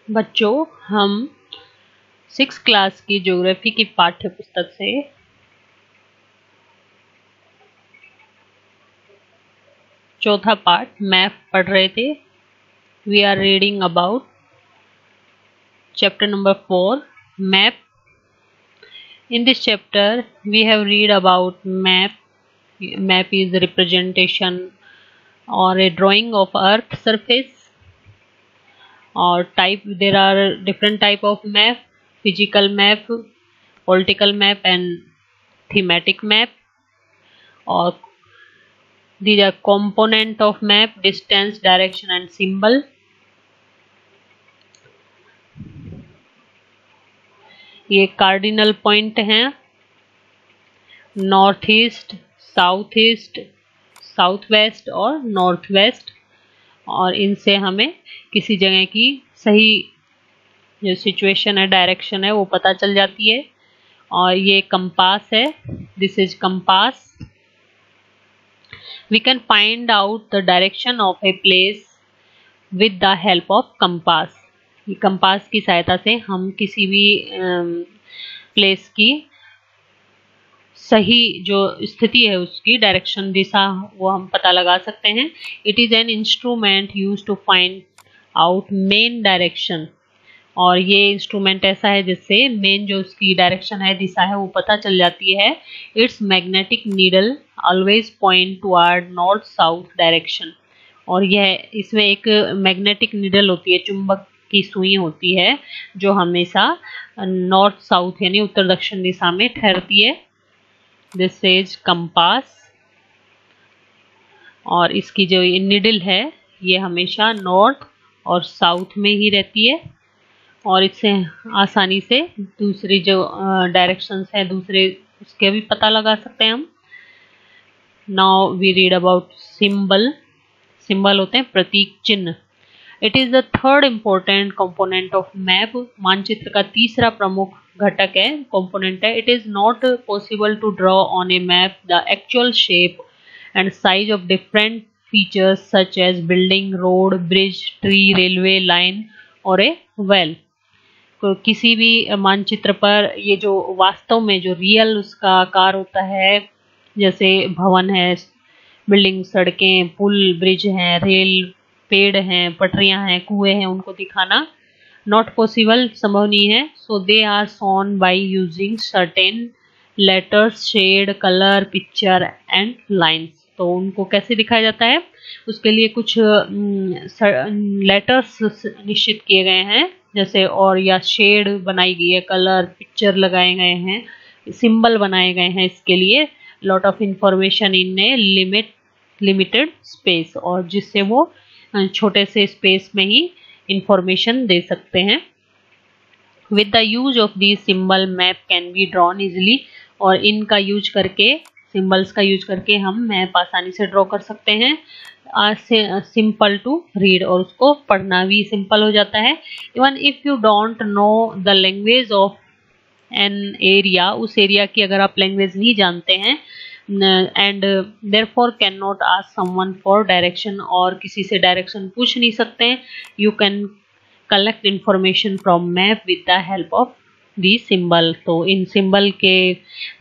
बच्चों, हम 6 क्लास की ज्योग्राफी की पाठ्य पुस्तक से चौथा पाठ मैप पढ़ रहे थे। We are reading about chapter number 4 map. In this chapter we have read about map. Map is a representation or a drawing of earth surface or type. There are different type of map: physical map, political map and thematic map. Or these are component of map: distance, direction and symbol. ये cardinal point हैं: north east, south east, south west और north west, और इनसे हमें किसी जगह की सही जो सिचुएशन है, डायरेक्शन है, वो पता चल जाती है। और ये कंपास है, this is compass. We can find out the direction of a place with the help of compass. Compass की सहायता से हम किसी भी प्लेस की सही जो स्थिति है, उसकी डायरेक्शन, दिशा, वो हम पता लगा सकते हैं. It is an instrument used to find out main direction. और ये इंस्ट्रूमेंट ऐसा है जिससे मेन जो उसकी डायरेक्शन है, दिशा है, वो पता चल जाती है. It's magnetic needle always point toward north south direction. और यह इसमें एक मैग्नेटिक नीडल होती है, चुंबक की सुई होती है, जो हमेशा नॉर्थ साउथ यानी उत्तर दक्षिण दिशा में ठहरती है. This is compass. और इसकी जो निडल है, ये हमेशा नॉर्थ और साउथ में ही रहती है, और इससे आसानी से दूसरी जो डायरेक्शंस है, दूसरे उसके भी पता लगा सकते हैं हम. Now we read about symbol. Symbol होते हैं प्रतीक, चिन्ह. It is the third important component of map. मानचित्र का तीसरा प्रमुख घटक है, कंपोनेंट है. It is not possible to draw on a map the actual shape and size of different features such as building, road, bridge, tree, railway line और a well. किसी भी मानचित्र पर ये जो वास्तव में जो रियल उसका आकार होता है, जैसे भवन है, बिल्डिंग, सड़कें, पुल, ब्रिज हैं, रेल, पेड़ हैं, पटरियां हैं, कुएं हैं, उनको दिखाना नॉट पॉसिबल, संभव नहीं है. So they are shown by using certain letters, shade, colour, picture and lines. तो उनको कैसे दिखाया जाता है, उसके लिए कुछ लेटर्स निश्चित किए गए हैं, जैसे, और या शेड बनाई गई है, कलर, पिक्चर लगाए गए हैं, सिंबल बनाए गए हैं. इसके लिए lot of information in A limited space, और जिससे वो छोटे से स्पेस में ही इंफॉर्मेशन दे सकते हैं. With the use of the symbol map can be drawn easily. और इनका यूज करके, सिंबल्स का यूज करके हम मैप आसानी से ड्रॉ कर सकते हैं. सिंपल टू रीड, और उसको पढ़ना भी सिंपल हो जाता है. Even if you don't know the language of an area, उस एरिया की अगर आप लैंग्वेज नहीं जानते हैं, and therefore can not ask someone for direction, और किसी से डायरेक्शन पूछ नहीं सकते हैं, you can collect information from map with the help of the symbol. तो इन सिंबल के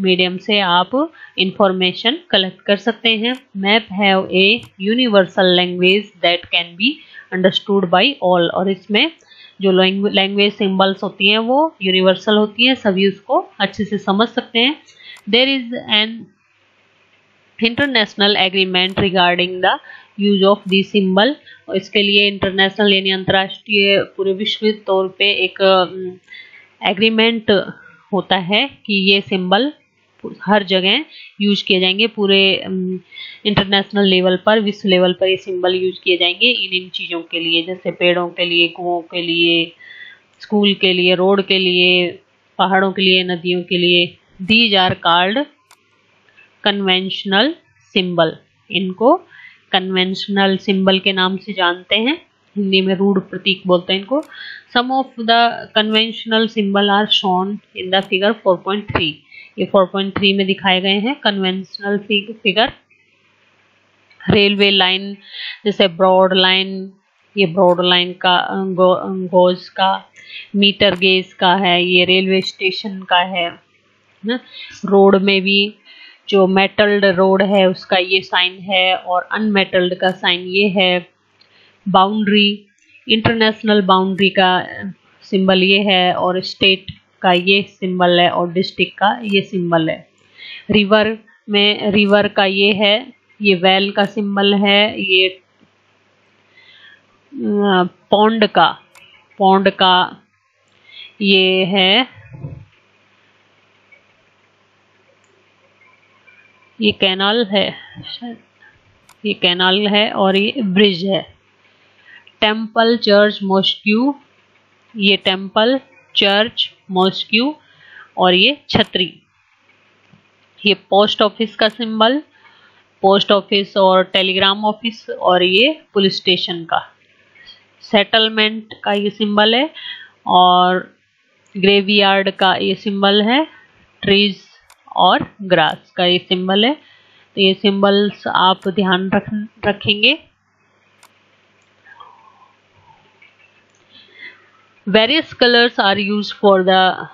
मीडियम से आप इंफॉर्मेशन कलेक्ट कर सकते हैं. Map have a universal language that can be understood by all. और इसमें जो लैंग्वेज सिंबल्स होती हैं वो यूनिवर्सल होती हैं, सभी उसको अच्छे से समझ सकते हैं. There is an international agreement regarding the use of the symbol. इसके लिए इंटरनेशनल यानी अंतर्राष्ट्रीय, पूरे विश्व तौर पे एक एग्रीमेंट होता है कि ये सिंबल हर जगह यूज किए जाएंगे. पूरे इंटरनेशनल लेवल पर, विश्व लेवल पर ये सिंबल यूज किए जाएंगे इन चीज़ों के लिए, जैसे पेड़ों के लिए, कुओं के लिए, स्कूल के लिए, रोड के लिए, पहाड़ों के लिए, नदियों के लिए. These are called conventional symbol. इनको कन्वेंशनल सिंबल के नाम से जानते हैं, हिंदी में रूढ़ प्रतीक बोलते हैं इनको. Some of the conventional symbol are shown in the figure 4.3. ये 4.3 में दिखाए गए हैं कन्वेंशनल फिगर. रेलवे लाइन, जैसे ब्रॉड लाइन ये ब्रॉड लाइन का गोज का, मीटर गेज का है, ये रेलवे स्टेशन का है ना। रोड में भी जो मेटल्ड रोड है उसका ये साइन है और अनमेटल्ड का साइन ये है। बाउंड्री, इंटरनेशनल बाउंड्री का सिंबल ये है और स्टेट का ये सिंबल है और डिस्ट्रिक्ट का ये सिंबल है। रिवर में रिवर का ये है, ये वेल का सिंबल है। ये पौंड का ये है, ये कैनाल है, ये कैनाल है और ये ब्रिज है। टेम्पल, चर्च, मॉस्क्यू, ये टेम्पल, चर्च, मॉस्क्यू और ये छतरी। ये पोस्ट ऑफिस का सिंबल, पोस्ट ऑफिस और टेलीग्राम ऑफिस, और ये पुलिस स्टेशन का। सेटलमेंट का ये सिंबल है और ग्रेवयार्ड का ये सिंबल है। ट्रीज और ग्रास का ये सिंबल है। तो ये सिंबल्स आप ध्यान रखेंगे। Various colours are used for the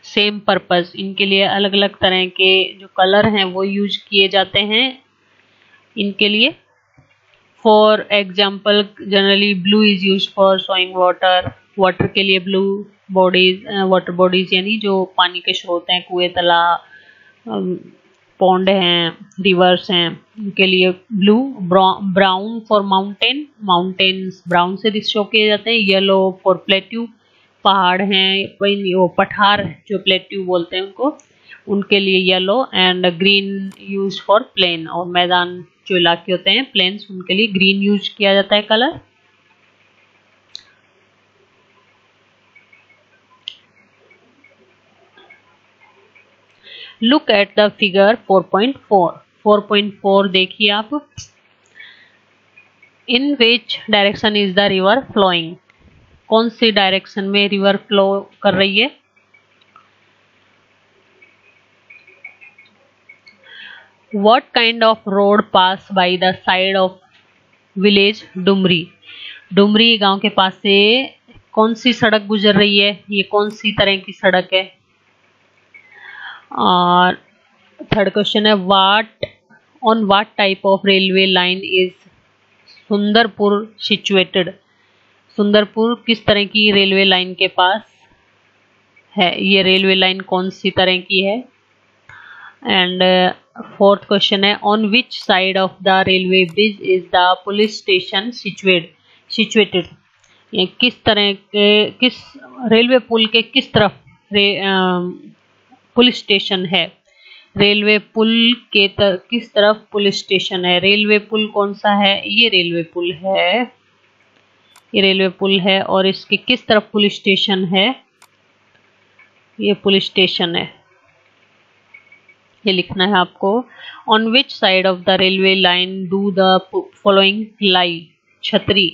same purpose. इनके लिए अलग अलग तरह के जो कलर हैं वो यूज किए जाते हैं इनके लिए। For example, generally blue is use for showing water. Water के लिए ब्लू बॉडीज, वाटर बॉडीज यानी जो पानी के स्रोत हैं, कुएं, तालाब, पौंड हैं, रिवर्स हैं, उनके लिए blue. Brown for mountain, mountains brown से शो किए जाते हैं। येलो फॉर प्लेट्यू, पहाड़ हैं, वो पठार जो प्लेट्यू बोलते हैं उनको, उनके लिए yellow. And green use for plain, और मैदान जो इलाके होते हैं प्लेन्स, उनके लिए ग्रीन यूज किया जाता है colour. Look at the figure 4.4। 4.4 देखिए आप। In which direction is the river flowing? कौन सी डायरेक्शन में रिवर फ्लो कर रही है? What kind of road pass by the side of village Dumri? Dumri गांव के पास से कौन सी सड़क गुजर रही है? ये कौन सी तरह की सड़क है? और थर्ड क्वेश्चन है, on what type of railway line is Sundarpur situated? Sundarpur किस तरह की रेलवे लाइन के पास है? ये रेलवे लाइन कौन सी तरह की है? एंड फोर्थ क्वेश्चन है, on which side of the railway bridge is the police station situated? ये किस तरह के, किस रेलवे पुल के किस तरफ पुलिस स्टेशन है? रेलवे पुल के किस तरफ पुलिस स्टेशन है? रेलवे पुल कौन सा है? ये रेलवे पुल है, ये रेलवे पुल है। और इसके किस तरफ पुलिस स्टेशन है? ये पुलिस स्टेशन है, ये लिखना है आपको। On which side of the railway line do the following lie? छतरी।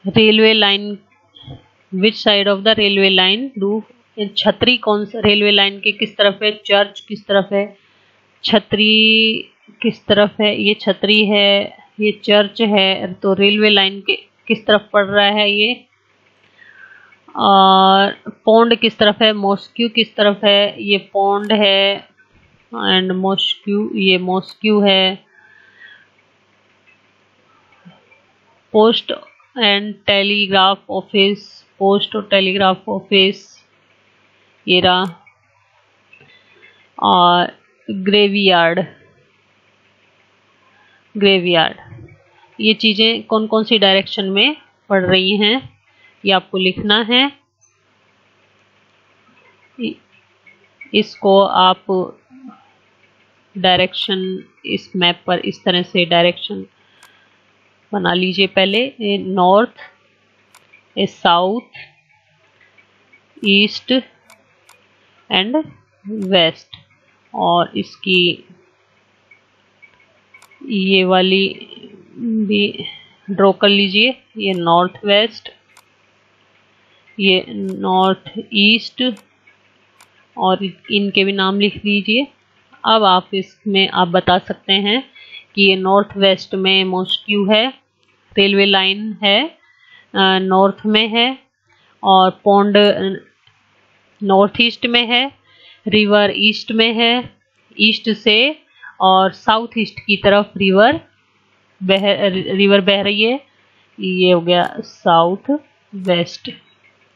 Railway line, which side of the railway line do, छतरी कौन सा रेलवे लाइन के किस तरफ है? चर्च किस तरफ है? छतरी किस तरफ है? ये छतरी है, ये चर्च है। तो रेलवे लाइन के किस तरफ पड़ रहा है ये? और पौंड किस तरफ है? मॉस्क्यू किस तरफ है? ये पौंड है एंड मॉस्क्यू, ये मॉस्क्यू है। Post and telegraph office, post और टेलीग्राफ ऑफिस ये रहा। और ग्रेवयार्ड, ये चीजें कौन कौन सी डायरेक्शन में पड़ रही हैं ये आपको लिखना है। इसको आप डायरेक्शन इस मैप पर इस तरह से डायरेक्शन बना लीजिए। पहले north, south, east and west, और इसकी ये वाली भी ड्रॉ कर लीजिए। ये नॉर्थ वेस्ट, ये नॉर्थ ईस्ट, और इनके भी नाम लिख लीजिए। अब आप इसमें आप बता सकते हैं कि ये नॉर्थ वेस्ट में मॉस्क्यू है, रेलवे लाइन है, नॉर्थ में है, और पॉन्ड नॉर्थ ईस्ट में है, रिवर ईस्ट में है, ईस्ट से, और साउथ ईस्ट की तरफ रिवर बह रही है। ये हो गया साउथ वेस्ट,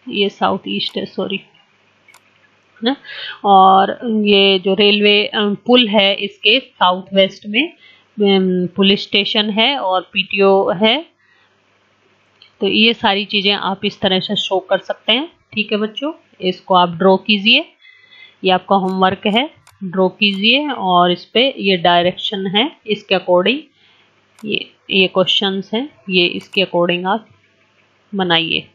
ये साउथ ईस्ट है, सॉरी ना। और ये जो रेलवे पुल है इसके साउथ वेस्ट में पुलिस स्टेशन है और पीटीओ है। तो ये सारी चीजें आप इस तरह से शो कर सकते हैं। ठीक है बच्चों, इसको आप ड्रॉ कीजिए, ये आपका होमवर्क है, ड्रॉ कीजिए और इस पे ये डायरेक्शन है, इसके अकॉर्डिंग ये क्वेश्चंस हैं, ये इसके अकॉर्डिंग आप बनाइए।